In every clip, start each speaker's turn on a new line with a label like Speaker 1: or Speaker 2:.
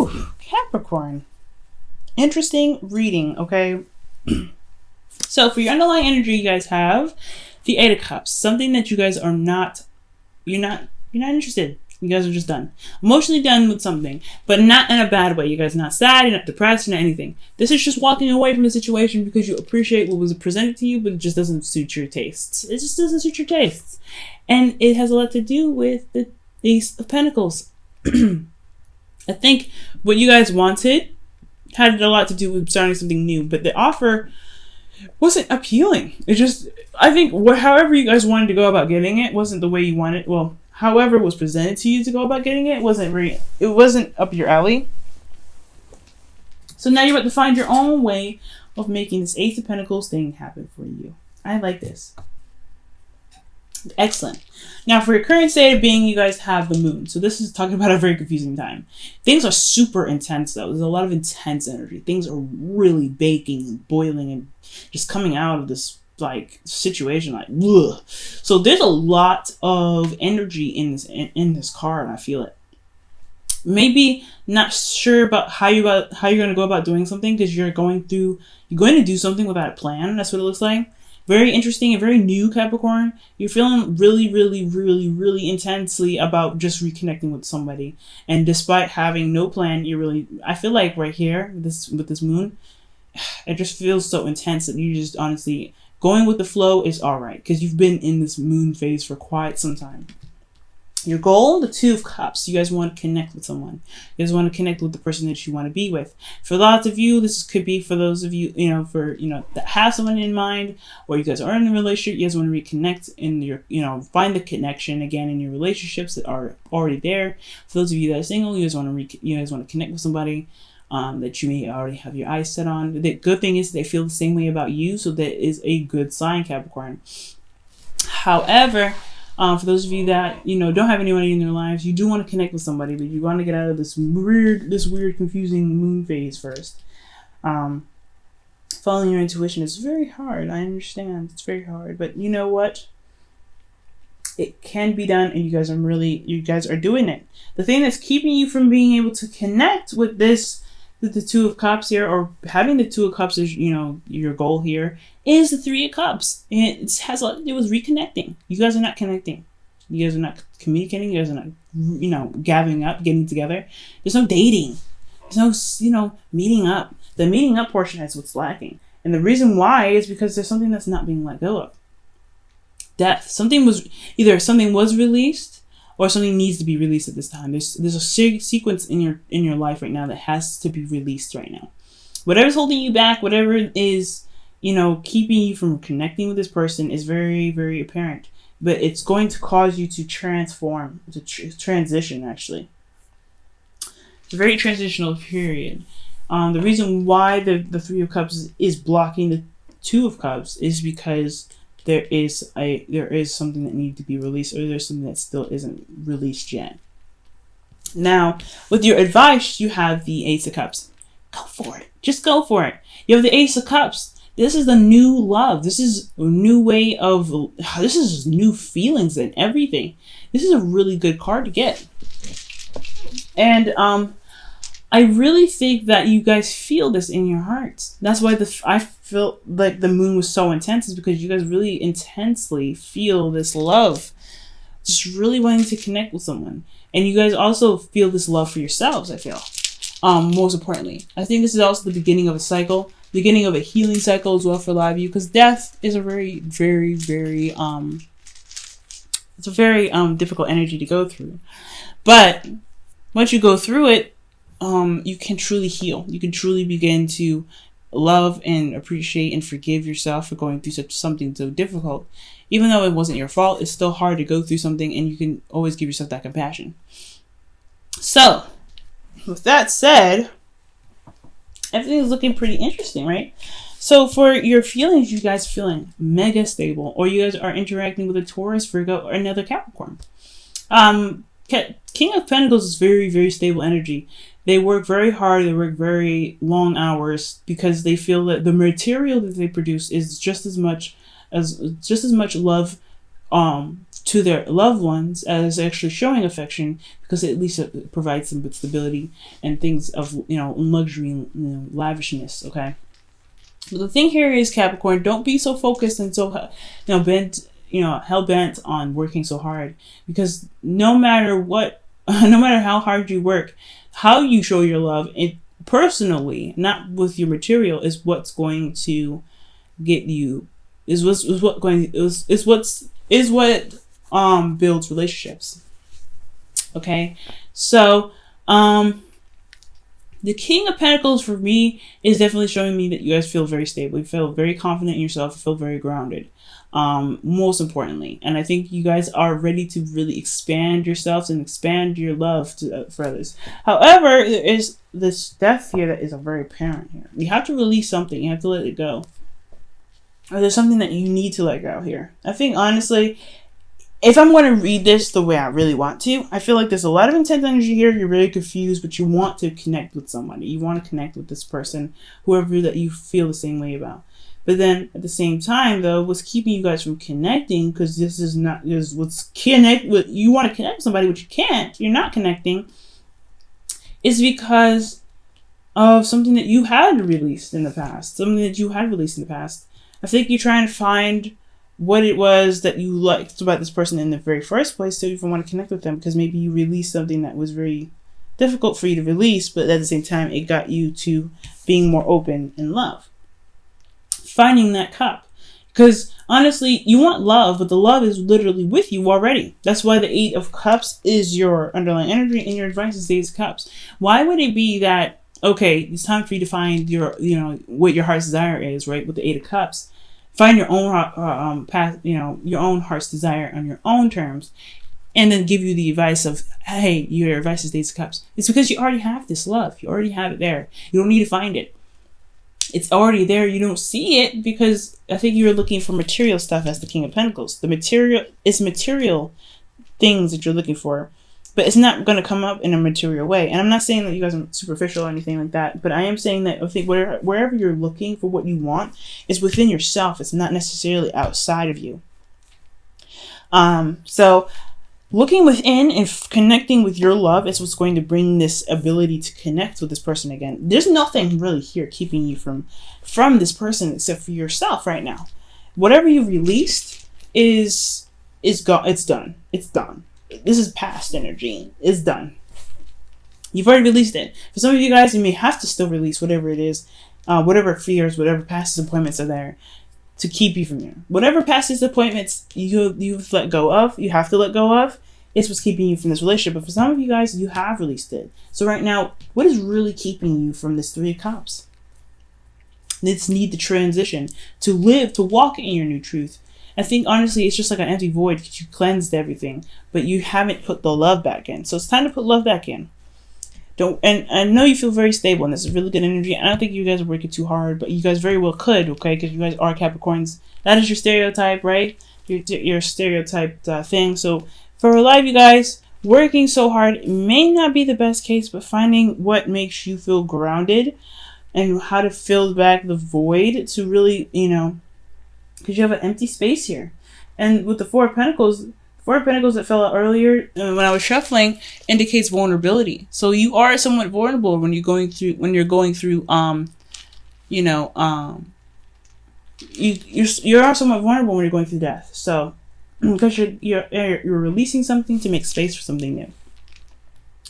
Speaker 1: Whew, Capricorn. Interesting reading, okay? So for your underlying energy, you guys have the Eight of Cups. Something that you guys are not, you're not interested. You guys are just done. Emotionally done with something, but not in a bad way. You guys are not sad, you're not depressed, you're not anything. This is just walking away from the situation because you appreciate what was presented to you, but it just doesn't suit your tastes. It just doesn't suit your tastes. And it has a lot to do with the Ace of Pentacles. I think what you guys wanted had a lot to do with starting something new, but the offer wasn't appealing. It just, I think, however you guys wanted to go about getting it wasn't the way you wanted. Well, however it was presented to you to go about getting it wasn't up your alley. So now you're about to find your own way of making this Ace of Pentacles thing happen for you. I like this. Excellent. Now for your current state of being, you guys have the moon. So this is talking about a very confusing time. Things are super intense though. There's a lot of intense energy. Things are really baking and boiling and just coming out of this like situation like ugh. So there's a lot of energy in this card, and I feel it. Maybe not sure about how you're going to go about doing something because you're going to do something without a plan. That's what it looks like. Very interesting and very new, Capricorn. You're feeling really, really, really, really intensely about just reconnecting with somebody. And despite having no plan, I feel like right here with this moon, it just feels so intense that you just honestly going with the flow is all right because you've been in this moon phase for quite some time. Your goal, the Two of Cups. You guys want to connect with someone. You guys want to connect with the person that you want to be with. For lots of you, this could be for those of you, that have someone in mind, or you guys are in a relationship. You guys want to reconnect in your, find the connection again in your relationships that are already there. For those of you that are single, you guys want to connect with somebody that you may already have your eyes set on. The good thing is they feel the same way about you, so that is a good sign, Capricorn. However, for those of you that don't have anyone in their lives, you do want to connect with somebody, but you want to get out of this weird, confusing moon phase first. Following your intuition is very hard. I understand it's very hard, but you know what? It can be done, and you guys are doing it. The thing that's keeping you from being able to connect with the Two of Cups here, or having the Two of Cups as your goal here, is the Three of Cups. It has a lot to do with reconnecting. You guys are not connecting. You guys are not communicating. You guys are not, gathering up, getting together. There's no dating. There's no, meeting up. The meeting up portion is what's lacking. And the reason why is because there's something that's not being let go of. Death. Something was released, or something needs to be released at this time. There's a sequence in your life right now that has to be released right now. Whatever's holding you back, whatever is keeping you from connecting with this person is very, very apparent. But it's going to cause you to transform, to transition. Actually, it's a very transitional period. The reason why the Three of Cups is blocking the Two of Cups is because there is something that needs to be released, or there's something that still isn't released yet. Now, with your advice, you have the Ace of Cups. Go for it. Just go for it. You have the Ace of Cups. This is the new love. This is a new way of, this is new feelings and everything. This is a really good card to get. And I really think that you guys feel this in your hearts. That's why I felt like the moon was so intense, is because you guys really intensely feel this love. Just really wanting to connect with someone. And you guys also feel this love for yourselves, I feel. Most importantly. I think this is also the beginning of a cycle. Beginning of a healing cycle as well for a lot of you. Because death is a very, very, very, it's a very difficult energy to go through. But once you go through it, you can truly heal. You can truly begin to love and appreciate and forgive yourself for going through something so difficult. Even though it wasn't your fault, it's still hard to go through something, and you can always give yourself that compassion. So, with that said, everything is looking pretty interesting, right? So for your feelings, you guys feeling mega stable, or you guys are interacting with a Taurus, Virgo, or another Capricorn. King of Pentacles is very, very stable energy. They work very hard. They work very long hours because they feel that the material that they produce is just as much love to their loved ones as actually showing affection, because at least it provides them with stability and things of, luxury and, lavishness. Okay. But the thing here is, Capricorn, don't be so focused and so, bent, hell bent on working so hard, because no matter what, no matter how hard you work, how you show your love, it personally, not with your material, is what's going to get you, is what builds relationships. Okay, so the King of Pentacles for me is definitely showing me that you guys feel very stable. You feel very confident in yourself. You feel very grounded. Most importantly, and I think you guys are ready to really expand yourselves and expand your love for others. However, there is this death here that is very apparent here. You have to release something. You have to let it go. Or there's something that you need to let go here. I think, honestly, if I'm going to read this the way I really want to, I feel like there's a lot of intense energy here. You're really confused, but you want to connect with somebody. You want to connect with this person, whoever that you feel the same way about. But then at the same time, though, what's keeping you guys from connecting, because this is what's connect with, you want to connect with somebody, but you can't, you're not connecting, is because of something that you had released in the past. I think you're trying to find what it was that you liked about this person in the very first place, so you even want to connect with them, because maybe you released something that was very difficult for you to release, but at the same time, it got you to being more open in love. Finding that cup. Because honestly, you want love, but the love is literally with you already. That's why the 8 of Cups is your underlying energy, and your advice is 8 of Cups. Why would it be that, okay, it's time for you to find your, what your heart's desire is, right? With the 8 of Cups. Find your own path, your own heart's desire on your own terms, and then give you the advice of, hey, your advice is 8 of Cups. It's because you already have this love. You already have it there. You don't need to find it. It's already there. You don't see it because I think you're looking for material stuff as the King of Pentacles. It's material things that you're looking for, but it's not going to come up in a material way. And I'm not saying that you guys are superficial or anything like that, but I am saying that I think wherever you're looking for what you want is within yourself. It's not necessarily outside of you. So looking within and connecting with your love is what's going to bring this ability to connect with this person again. There's nothing really here keeping you from this person except for yourself right now. Whatever you've released is gone. It's done. It's done. This is past energy. It's done. You've already released it. For some of you guys, you may have to still release whatever it is, whatever fears, whatever past disappointments are there to keep you from there. Whatever past disappointments you've let go of, you have to let go of, it's what's keeping you from this relationship. But for some of you guys, you have released it. So right now, what is really keeping you from this 3 of Cups? This need to transition, to live, to walk in your new truth. I think, honestly, it's just like an empty void because you cleansed everything, but you haven't put the love back in. So it's time to put love back in. And I know you feel very stable, and this is really good energy. I don't think you guys are working too hard, but you guys very well could, okay? Because you guys are Capricorns. That is your stereotype, right? Your stereotyped thing. So for a lot of you guys, working so hard may not be the best case, but finding what makes you feel grounded and how to fill back the void to really, because you have an empty space here. And with the 4 of Pentacles that fell out earlier when I was shuffling indicates vulnerability. So you are somewhat vulnerable when you're going through you are somewhat vulnerable when you're going through death. So because you're releasing something to make space for something new.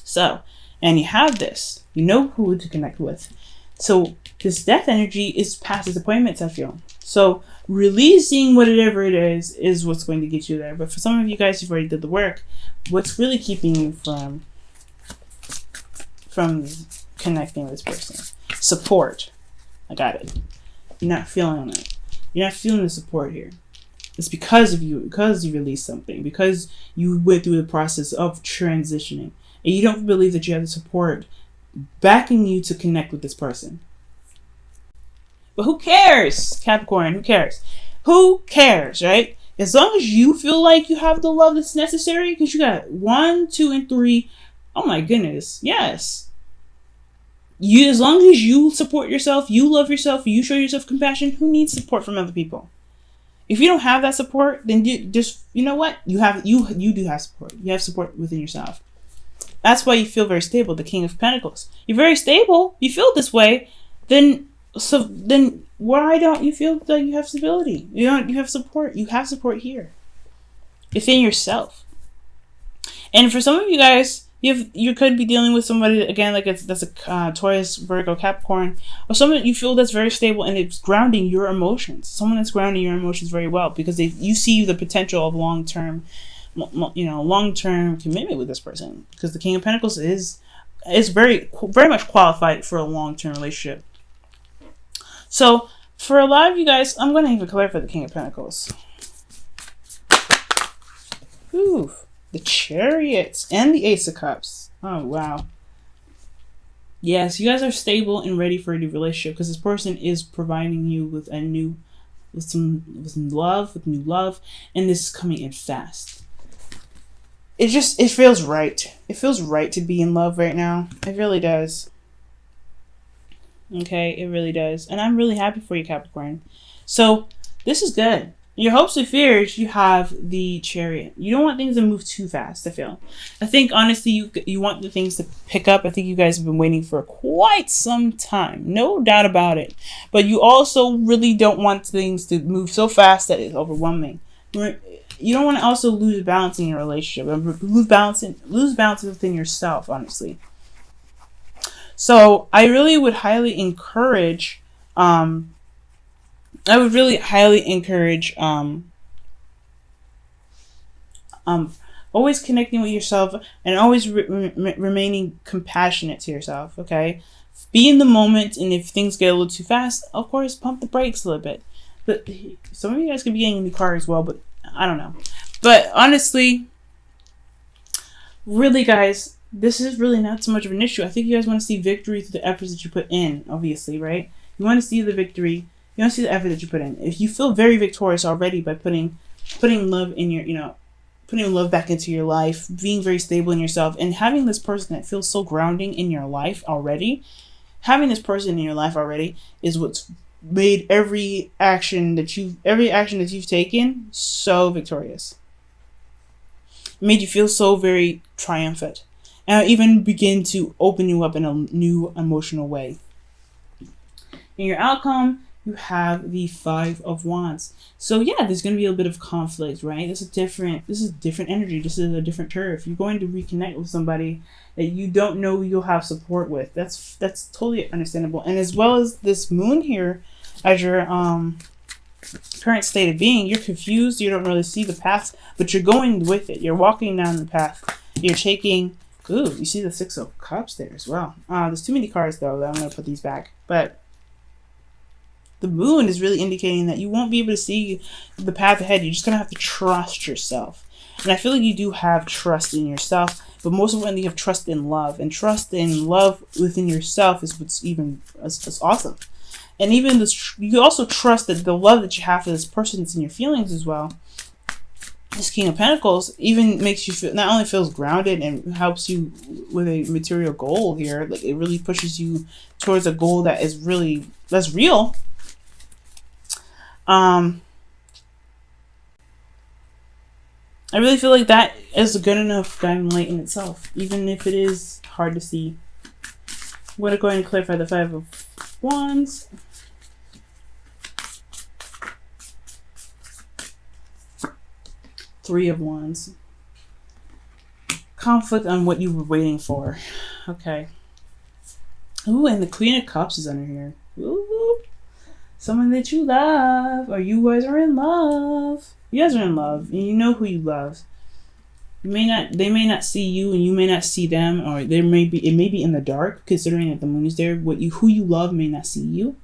Speaker 1: So, and you have this, you know who to connect with. So this death energy is past disappointments, I feel. So releasing whatever it is what's going to get you there. But for some of you guys, you've already did the work. What's really keeping you from connecting with this person? Support. I got it. You're not feeling it. You're not feeling the support here. It's because of you, because you released something, because you went through the process of transitioning. And you don't believe that you have the support backing you to connect with this person. But who cares, Capricorn? Who cares? Who cares, right? As long as you feel like you have the love that's necessary, because you got 1, 2, and 3. Oh my goodness. Yes. As long as you support yourself, you love yourself, you show yourself compassion, who needs support from other people? If you don't have that support, then you just, you know what? You do have support. You have support within yourself. That's why you feel very stable, the King of Pentacles. You're very stable. You feel this way. Then why don't you feel that you have stability? You have support. You have support here within yourself. And for some of you guys, you could be dealing with somebody, again, like that's a Taurus, Virgo, Capricorn, or someone that you feel that's very stable and it's grounding your emotions. Someone that's grounding your emotions very well, because you see the potential of long-term commitment with this person, because the King of Pentacles is very much qualified for a long-term relationship. So for a lot of you guys, I'm going to even clarify the King of Pentacles. Ooh, the Chariot and the Ace of Cups. Oh, wow. Yes, you guys are stable and ready for a new relationship, because this person is providing you with new love, and this is coming in fast. It feels right. It feels right to be in love right now. It really does. Okay, it really does. And I'm really happy for you, Capricorn. So this is good. Your hopes and fears, you have the Chariot. You don't want things to move too fast, I feel. I think, honestly, you want the things to pick up. I think you guys have been waiting for quite some time. No doubt about it. But you also really don't want things to move so fast that it's overwhelming. You don't want to also lose balance in your relationship. Lose balance within yourself, honestly. So I really would highly encourage, always connecting with yourself and always remaining compassionate to yourself, okay? Be in the moment, and if things get a little too fast, of course, pump the brakes a little bit. But some of you guys could be getting a new car as well, but I don't know. But honestly, really, guys, this is really not so much of an issue. I think you guys want to see victory through the efforts that you put in, obviously, right? You want to see the victory. You want to see the effort that you put in. If you feel very victorious already by putting love in your, putting love back into your life, being very stable in yourself, and having this person that feels so grounding in your life already, is what's made every action that you've taken so victorious. It made you feel so very triumphant, and even begin to open you up in a new emotional way. In your outcome, you have the Five of Wands. So yeah, there's going to be a bit of conflict, right? This is different energy. This is a different turf. You're going to reconnect with somebody that you don't know you'll have support with. That's totally understandable. And as well as this moon here, as your current state of being, you're confused. You don't really see the path, but you're going with it. You're walking down the path. You're taking. Ooh, you see the Six of Cups there as well. There's too many cards though that I'm going to put these back, but the moon is really indicating that you won't be able to see the path ahead. You're just going to have to trust yourself. And I feel like you do have trust in yourself, but most importantly, you have trust in love. And trust in love within yourself is what's it's awesome. And even this, you also trust that the love that you have for this person is in your feelings as well. This King of Pentacles even makes you feel, not only feels grounded and helps you with a material goal here, like it really pushes you towards a goal that's real. I really feel like that is a good enough guiding light in itself, even if it is hard to see. I'm going to go ahead and clarify the Five of Wands. Three of Wands. Conflict on what you were waiting for. Okay. Ooh, and the Queen of Cups is under here. Ooh. Someone that you love, or you guys are in love. You guys are in love, and you know who you love. They may not see you, and you may not see them, or it may be in the dark, considering that the moon is there. Who you love may not see you,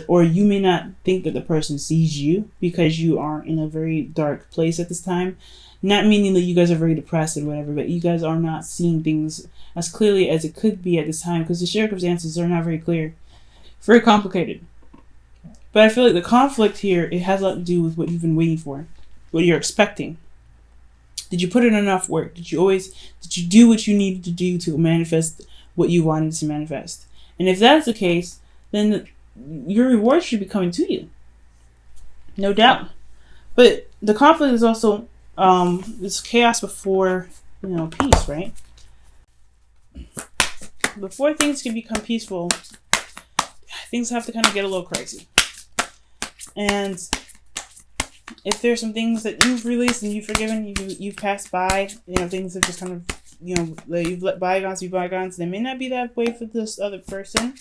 Speaker 1: or you may not think that the person sees you because you are in a very dark place at this time. Not meaning that you guys are very depressed or whatever, but you guys are not seeing things as clearly as it could be at this time, because the circumstances are not very clear, very complicated. But I feel like the conflict here, it has a lot to do with what you've been waiting for, what you're expecting. Did you put in enough work? Did you do what you needed to do to manifest what you wanted to manifest? And if that's the case, then your reward should be coming to you. No doubt. But the conflict is also it's chaos before, peace, right? Before things can become peaceful, things have to kind of get a little crazy. And if there's some things that you've released and you've forgiven, you've passed by, things have just kind of, you've let bygones be bygones. They may not be that way for this other person,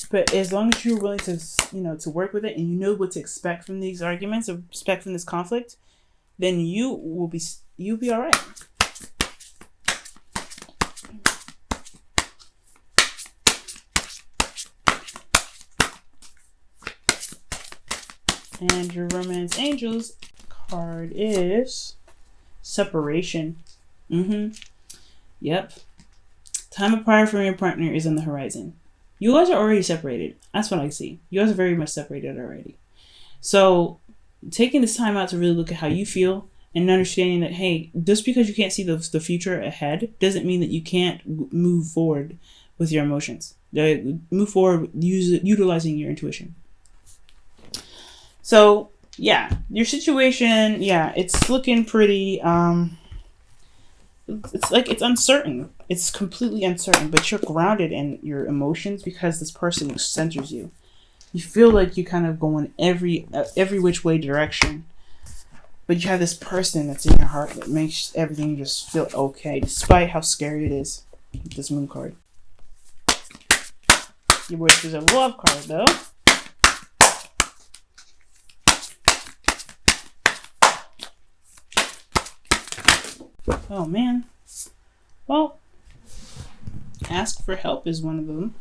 Speaker 1: but as long as you're willing to, to work with it, and you know what to expect from these arguments, or expect from this conflict, then you'll be all right. And your romance angels card is separation. Yep. Time apart from your partner is on the horizon. You guys are already separated. That's what I see. You guys are very much separated already. So taking this time out to really look at how you feel and understanding that, hey, just because you can't see the future ahead doesn't mean that you can't move forward with your emotions. Move forward utilizing your intuition. So, yeah, your situation, it's looking pretty, it's uncertain. It's completely uncertain, but you're grounded in your emotions because this person centers you. You feel like you're kind of going every which way direction, but you have this person that's in your heart that makes everything just feel okay, despite how scary it is. This moon card. Your wish is a love card, though. Oh man. Well, ask for help is one of them.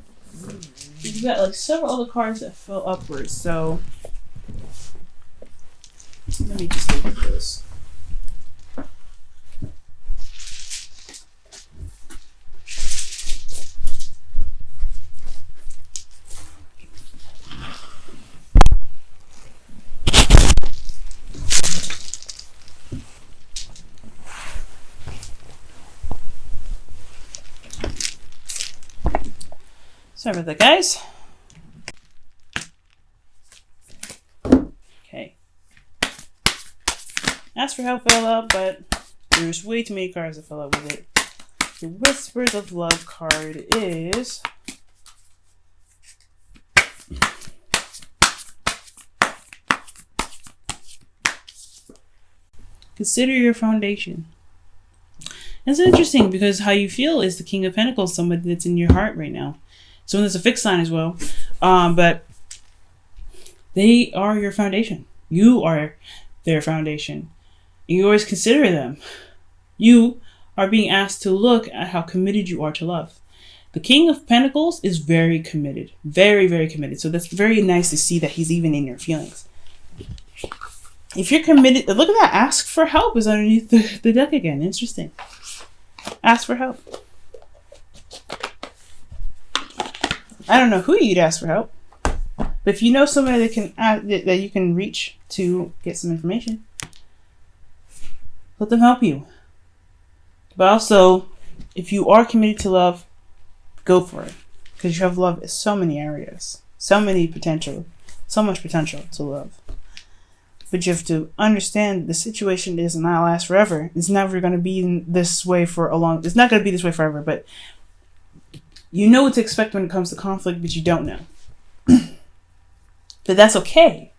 Speaker 1: You've got like several other cards that fell upwards, so let me just look at this. Sorry about that, guys. Okay. Ask for help fell out, but there's way too many cards that fell out with it. The Whispers of Love card is consider your foundation. It's interesting because how you feel is the King of Pentacles, somebody that's in your heart right now. Someone that's a fixed sign as well. But they are your foundation. You are their foundation. You always consider them. You are being asked to look at how committed you are to love. The King of Pentacles is very committed. Very, very committed. So that's very nice to see that he's even in your feelings. If you're committed, look at that. Ask for help is underneath the deck again. Interesting. Ask for help. I don't know who you'd ask for help, but if you know somebody that you can reach to get some information, let them help you. But also, if you are committed to love, go for it, because you have love in so many areas, so much potential to love. But you have to understand the situation does not last forever. It's never going to be this way for a long. It's not going to be this way forever, but. You know what to expect when it comes to conflict, but you don't know. But that's okay.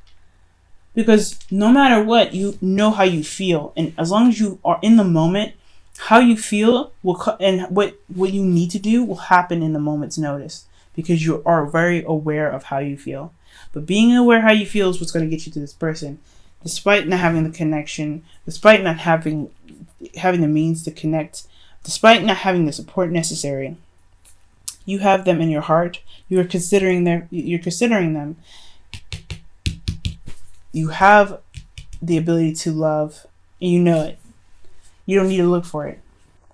Speaker 1: Because no matter what, you know how you feel. And as long as you are in the moment, how you feel and what you need to do will happen in the moment's notice. Because you are very aware of how you feel. But being aware how you feel is what's going to get you to this person. Despite not having the connection, despite not having the means to connect, despite not having the support necessary. You have them in your heart. You're considering them. You have the ability to love, and you know it. You don't need to look for it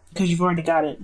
Speaker 1: because you've already got it.